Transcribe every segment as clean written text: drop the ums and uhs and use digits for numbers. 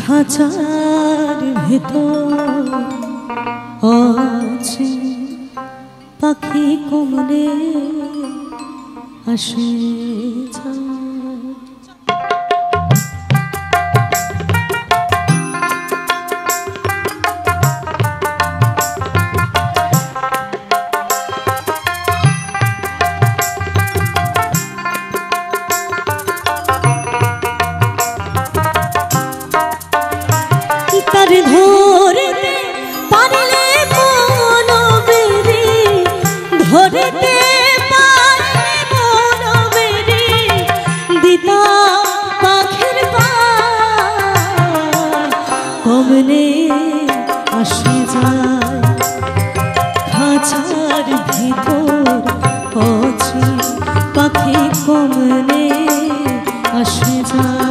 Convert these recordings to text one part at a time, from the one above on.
খাঁচার ভেতর আছে পাখি কমলে আসে যায়। ধরতে পারলে মনবেরি ধরতে পারলে মনবেরি দিতা পাখির পায় কমলে আসে যায়। খাঁচার ভিতর আছে পাখি কমলে আসে যায়।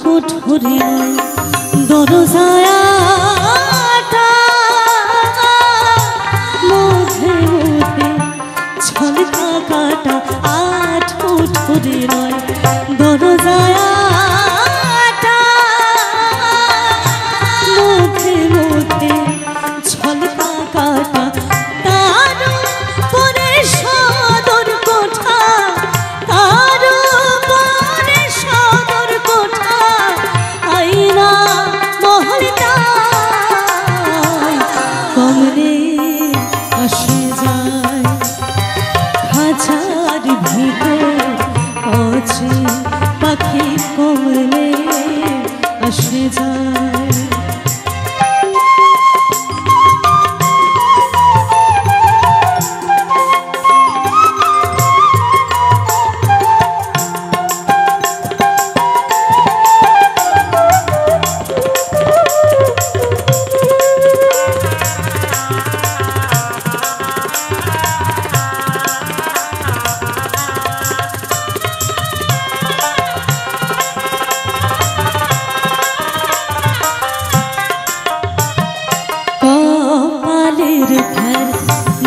কোঠরে দরজায় মধ্যে মধ্যে ছলকা কাটা আট কোঠরে নয় দরজায় মধ্যে মধ্যে ছলকা কাটা তার পরে সদর কোঠা তার পরে সদর কোঠা আইনা মহলটায় কমলে আসে যায়। খাঁচার ভিতর আছে পাখি কমলে আসে যায়।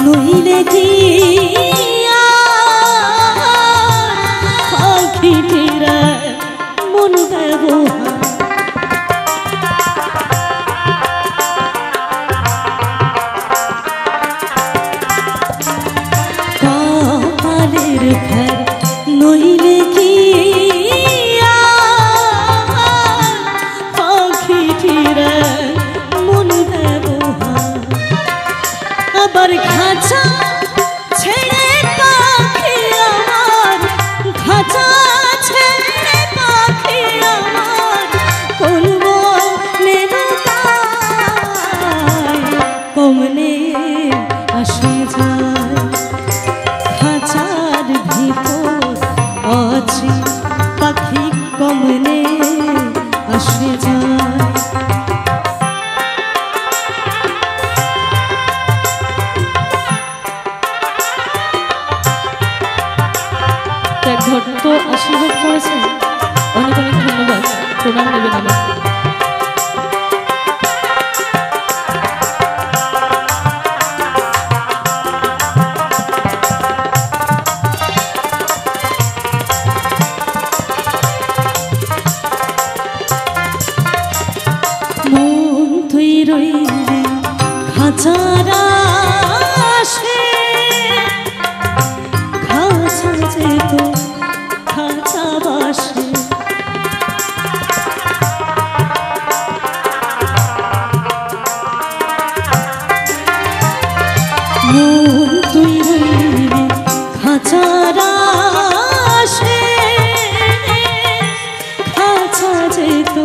নইলে দিয়া পাখিটিরা মন ব্যবহার কপালের ঘর নইলে দিয়া পাখিটিরা মন ব্যবহার আবার খাঁচা ছেড়ে পাখি আমার খাঁচা ছেড়ে পাখি আমার কোন বনে কমলে আসে যায়। খাঁচার ভিতর আছে পাখি কমলে আসে যায়। ভট্ট আশীর্বাদ করেছেন, অনেক অনেক ধন্যবাদ, প্রণাম নেবেন আমার। মন তুই রইলি খাঁচারা আসে খাঁচা যেত খাঁচা বাসে মন তুই রইলি খাঁচারা আসে খাঁচা যেত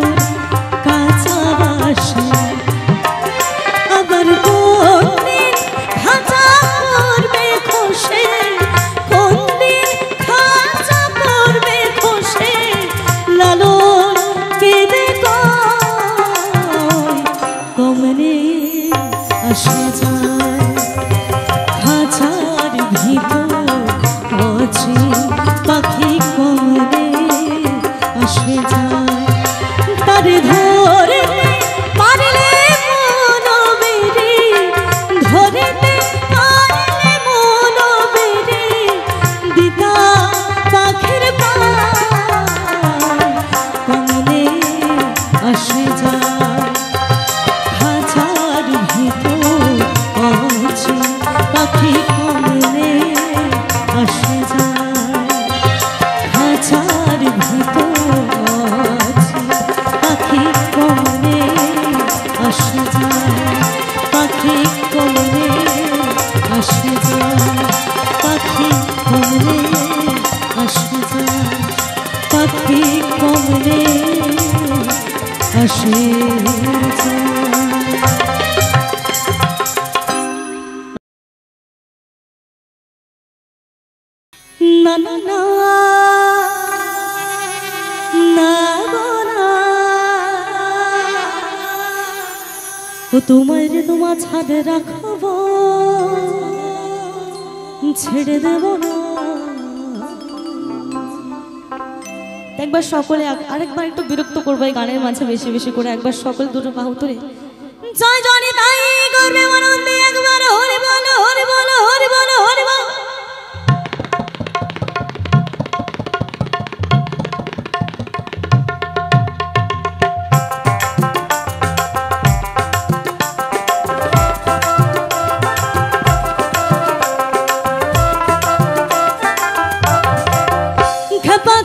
আসে যায় হাজার ভিতর আছে পাখি কমলে আসে যায় হাজার ভিতর আছে পাখি কমলে আসে যায় পাখি কমলে আসে যায় পাখি কমলে আসে যায় পাখি কমলে আসে না না না না ও তোমার ছাড়ে রাখবো ছেড়ে দেব না। একবার সকলে আরেকবার একটু বিরক্ত করবো এই গানের মাঝে বেশি বেশি করে একবার সকল দুটো বাহু তুলে জয় জয় তাই করবে আনন্দে একবার হরি বলো হরি বলো হরি বলো হরি বলো।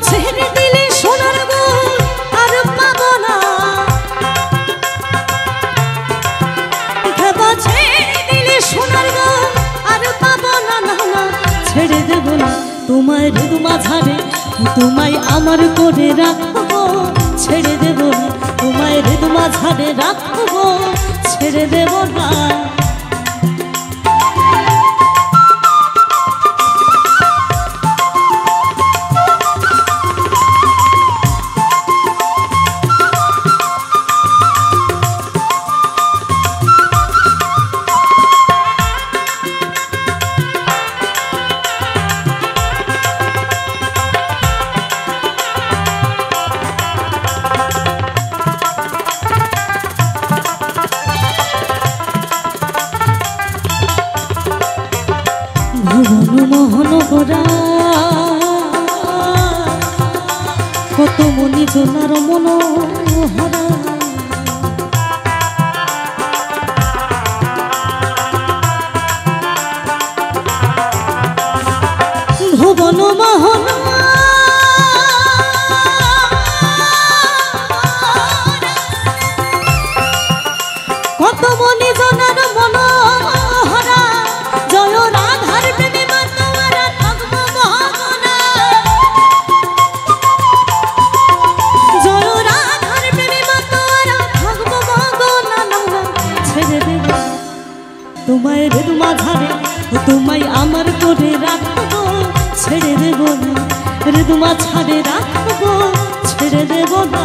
ছেড়ে দিলে সোনার গো আর পাবো না ছেড়ে দিলে সোনার গো আর পাবো না না না ছেড়ে দেব না তোমার মাঝারে তোমায় আমার করে রাখবো ছেড়ে দেব না তোমায় মাঝারে রাখবো ছেড়ে দেব না। মোহন গোরা কত মনি জোনার মনোহরা ভুবন মোহন কত মনি জোনার মনোহরা জয় রাধার প্রেমে মাতোয়ারা থাকবো মহাগনা জয় রাধার প্রেমে মাতোয়ারা থাকবো মহাগনা ছেড়ে দেব তোমায় মাঝারে তোমায় আমার করে রাখবো ছেড়ে দেব না মাঝারে রাখবো ছেড়ে দেব না।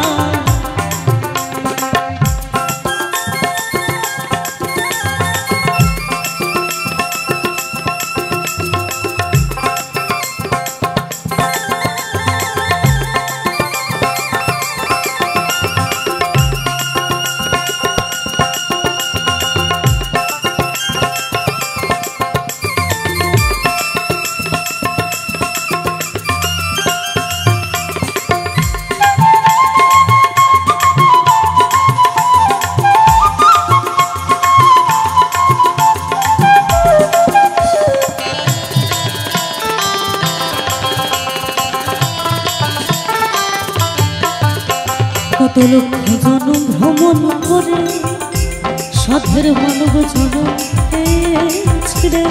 কত লক্ষ জনম ভ্রমণ করে সাধের মানব জনম ছেড়ে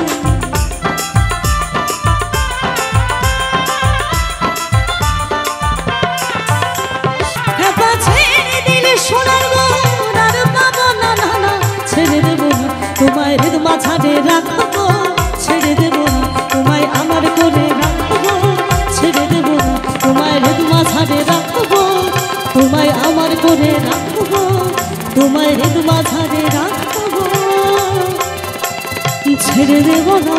ছেড়ে দিলে সোনার মন আর পাবো না না না ছেড়ে দেব না তোমায় মাঝারে রাখবো ছেড়ে দেব না তোমায় আমার করে রাখবো ছেড়ে দেব না তোমায় মাঝারে রাখবো তোমায় আমার করে রাখবো তোমায় মাঝারে রাখবো ছেড়ে দেব না।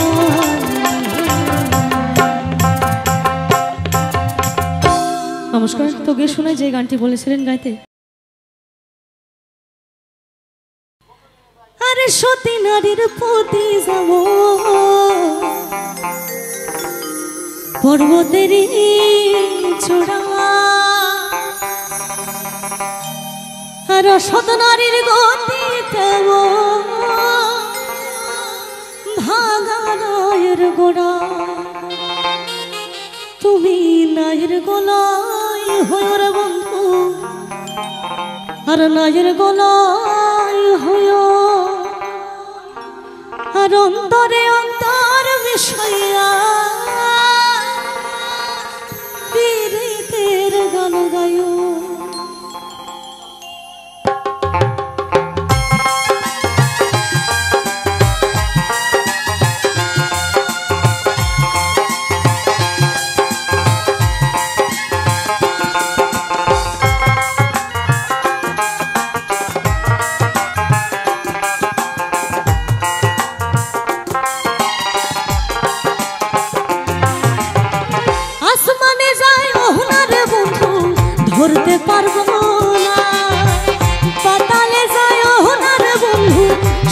নমস্কার। তো গে শোনায় যে গানটি বলেছিলেন গাইতে আরে সতী নারীর প্রতি যাব পর্বতেরই চূড়া আর সত নারীর গতি ভাঙা নায়ের গোড়া তুমি নায়ের গোলায় হয় রে বন্ধু আর নায়ের গোলায় হয় আর অন্তরে অন্তর মিশাইয়া পীড়িতের গান গায়ো ধরতে পারবো না পাতালে যায় না রে বন্ধু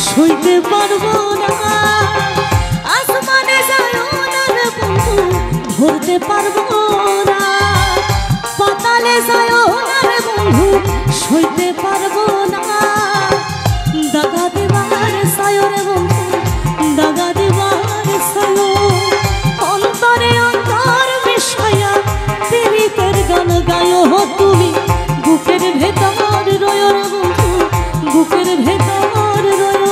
সইতে পারবো না আসমানে যায় না রে বন্ধু ধরতে পারবো না পাতালে যায় না রে বন্ধু সইতে পারবো না দাগা দেবার সায় রে বন্ধু দাগা দেবার সায় অন্তরে অন্তর মিশাইয়া পীড়িতের গান গায়ো তুমি বুকের ভেতর রয় রে বন্ধু বুকের ভেতর রয়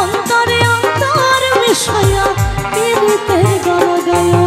অন্তরে অন্তর মিশাইয়া পীড়িতের গান গায়ো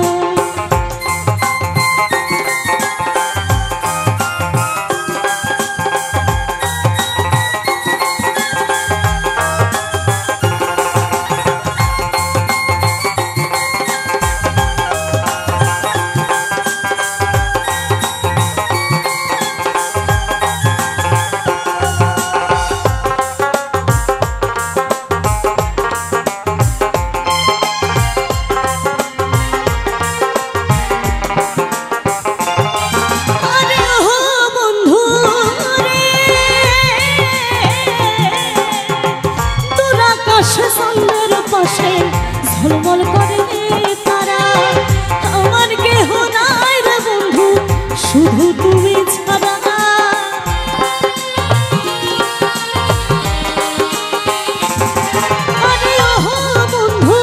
ঝলমল করে তারা আমার কেহ নাই রে বন্ধু শুধু তুমি ছাড়া আরে ওহ বন্ধু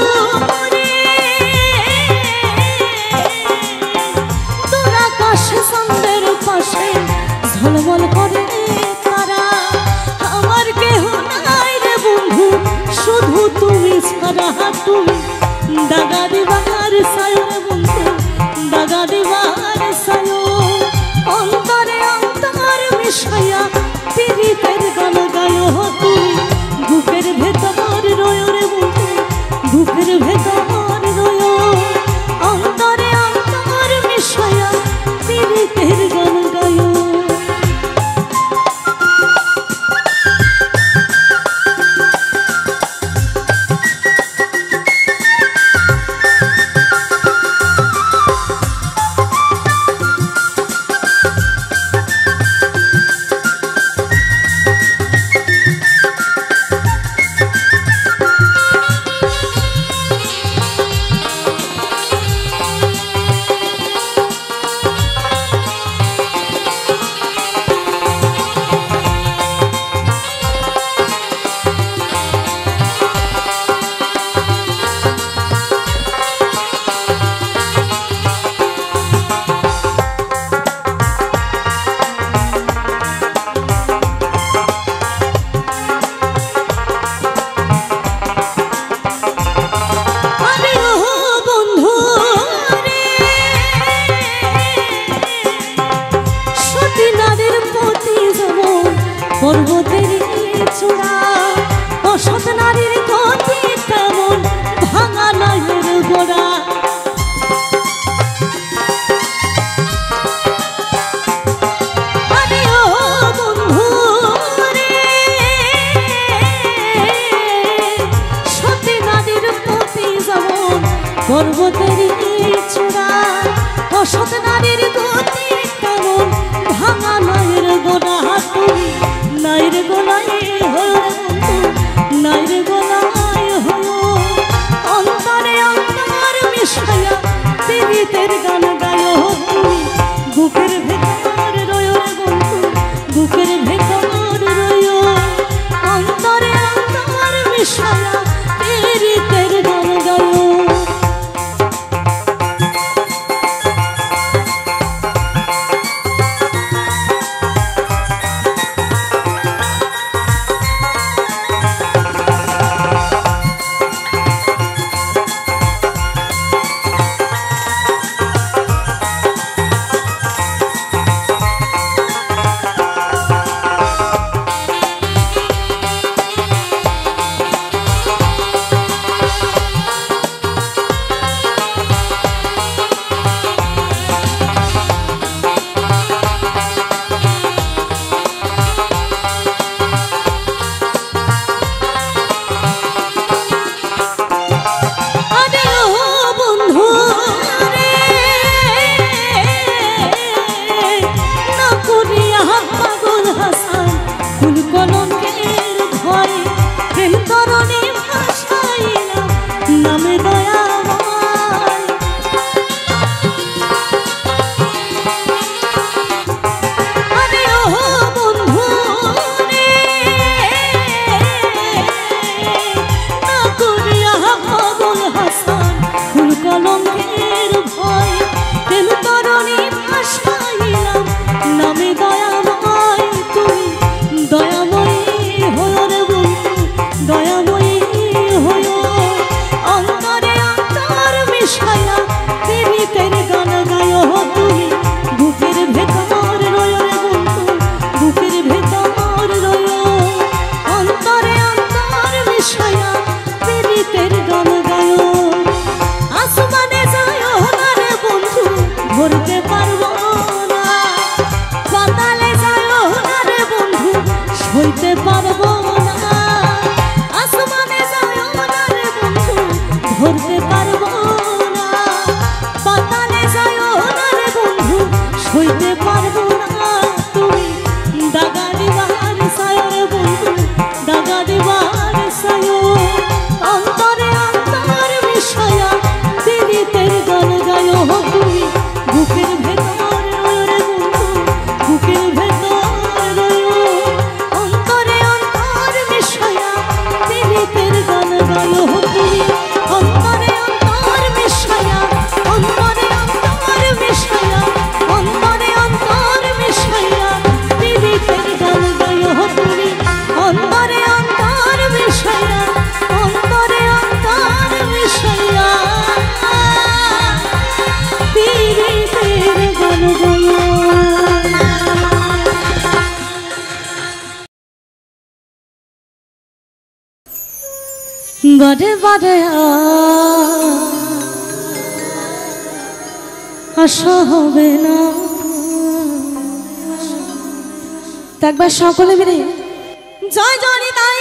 রে তোর আকাশ চন্দ্রের পাশে ঝলমল করে তারা আমার কেহ নাই রে বন্ধু শুধু তুমি ছাড়া তুমি দাগা দিবার সায় রে বন্ধু দাগা দিবার সায় অন্তরে অন্তর মিশাইয়া পীড়িতের গান গায়ো তুমি বুকের ভেতর রয় রে বন্ধু বুকের ভেতর রয় অন্তরে অন্তর মিশাইয়া পীড়িতের গান গায়ো পর্বতের চূড়া অসৎ নারীর গতি তেমন ভাঙা নায়ের গোড়া আরে ও বন্ধু রে সতী নারীর গতি যেমন পর্বতের চূড়া অসৎ নারীর গতি তেমন ভাঙা নায়ের গোড়া তুমি নাইর গোলায় হয় বন্ধু নাইর গোলা বারে বারে আশা হবে না। একবার সকলে মিলে জয় জয় তাই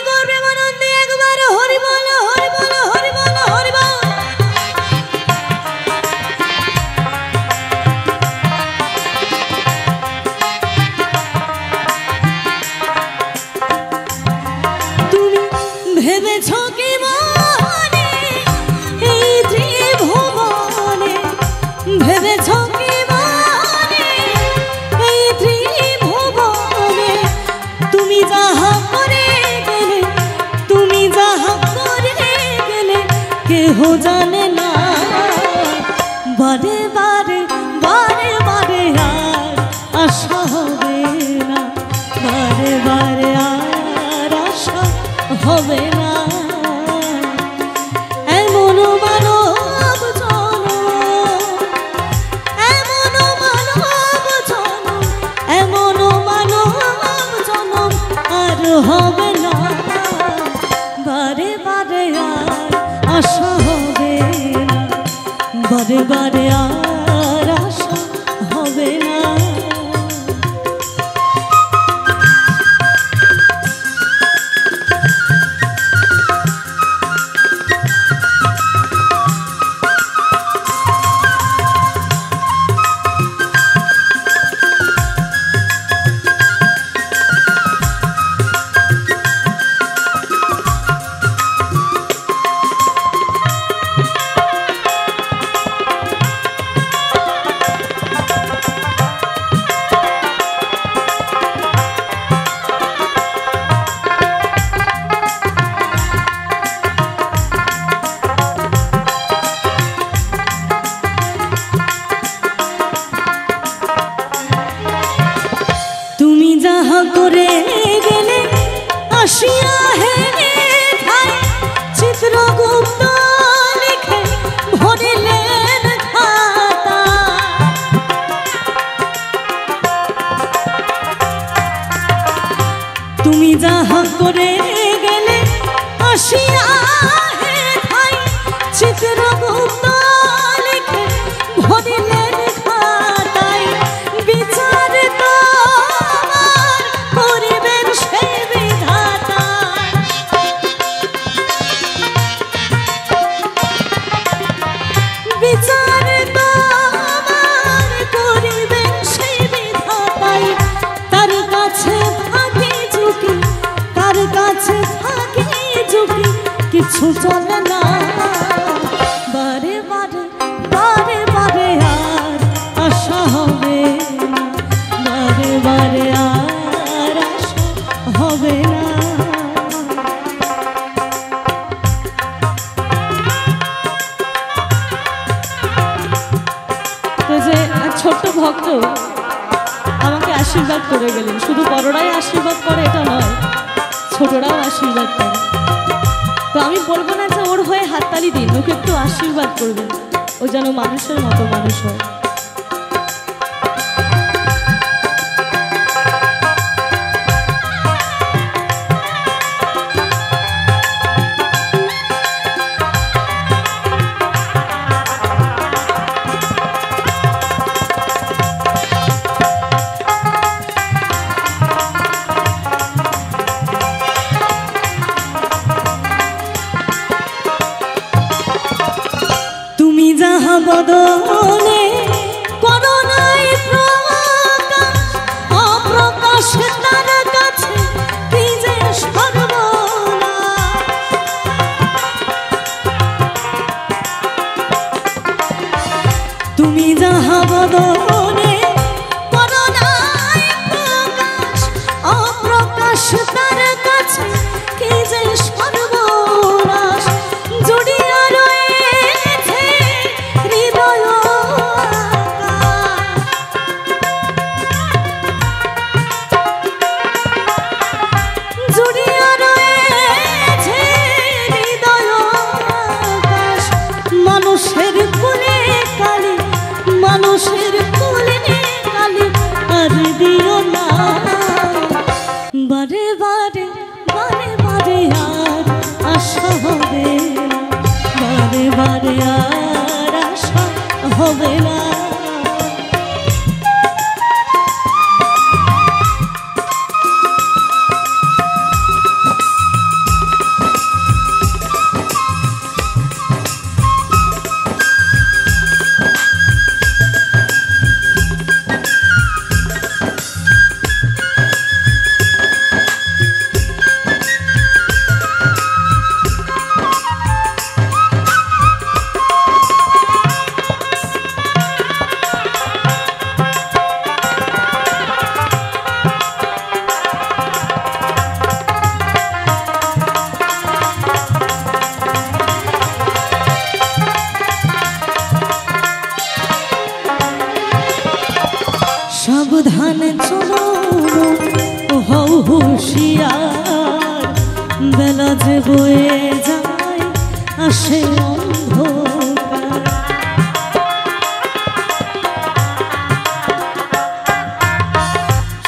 গর্বে আনন্দে একবার হরি বল হরি বল হরি বল হরি বল। তুমি ভেবেছো কি মনে এই ত্রিভুবনে, ভেবেছো কি মনে এই ত্রিভুবনে, তুমি যাহা করে গেলে, তুমি যাহা করে গেলে কেহ জানে না। বারে বারে বারে বারে আর আশা হবে না, বারে বারে আর আশা হবে না। এমন মানব জনম, এমন মানব জনম, এমন মানব জনম আর হবে না। বারে বারে আর আশা হবে না, বারে বারে আর আশা হবে না। করে গেলে আসিয়া হে ঠাই চিত্রগুপ্ত লিখে ভরিলেন খাতা। তুমি যাহা করে গেলে আসিয়া হে ঠাই চিত্রগুপ্ত লিখে ভরিলেন খাতায়। বিচার কিছু চলে না। বারে বারে বারে বারে আর আশা হবে না, বারে বারে আর আশা হবে না। তো যে এক ছোট্ট ভক্ত আমাকে আশীর্বাদ করে গেলেন, শুধু বড়রাই আশীর্বাদ করে এটা নয়, ছোটরাও আশীর্বাদ করে। তো আমি বলবো না যে ওর হয়ে হাততালি দিন, ওকে একটু আশীর্বাদ করবেন, ও যেন মানুষের মতো মানুষ হয়। যাহা বদনে করোনাই অপ্রকাশ তার কাছে কি যে সর্বনাশ। তুমি যাহা বদনে করোনাই অপ্রকাশ তার কাছে কি যে সর্বনাশ। জুড়িয়া মানুষের কোলে কালি, মানুষের কোলে কালি আর দিও না। বারে বারে হুঁশিয়ার বেলা যে বয়ে যায় আসে অন্ধকার।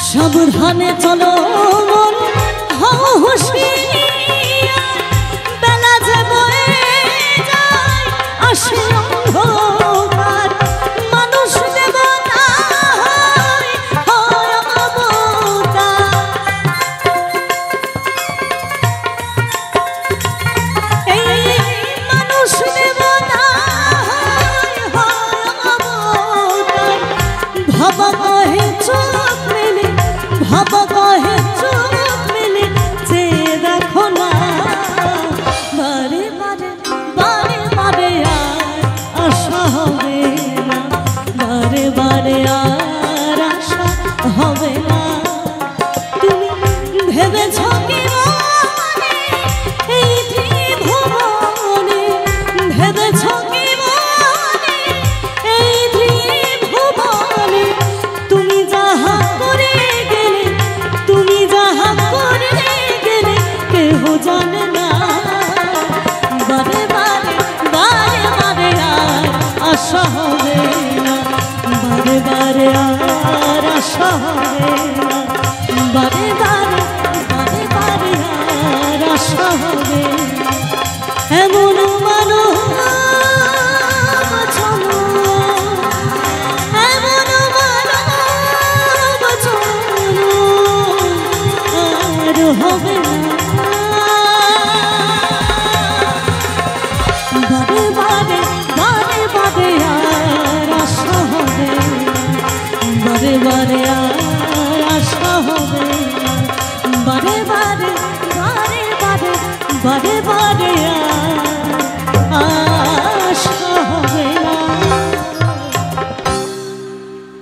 সাবধানে চলো মন হও হুঁশিয়ার বেলা যে বয়ে যায় আসে অন্ধকার। মানুষ দেবতা হয় অবতার, এই মানুষ দেবতা হয় অবতার। ভাবা কহে চোখ মেলে, ভাবা কহে চোখ মেলে যে দেখো না বারে বারে বারে বারে আর আশা হবে না, বারে বারে আর আশা হবে না। তুমি ভেবেছ কি মনে এই ত্রিভুবনে, ভেবেছ কি মনে এই ত্রিভুবনে তুমি যাহা করে গেলে, তুমি যাহা করে গেলে কেহ জানে না। বারে বারে বারে বারে আর আশা হবে না, বারে বারে আর আশা হবে না, বারে বারে বারে বারে আর আশা হবে না। এমন মানুষ চলো, এমন মানব চলো আর হবে না। বারে বারে বারে বারে আর আশা হবে না, বারে বারে আর আশা হবে না, বারে বারে বারে বারে বারে বারে আর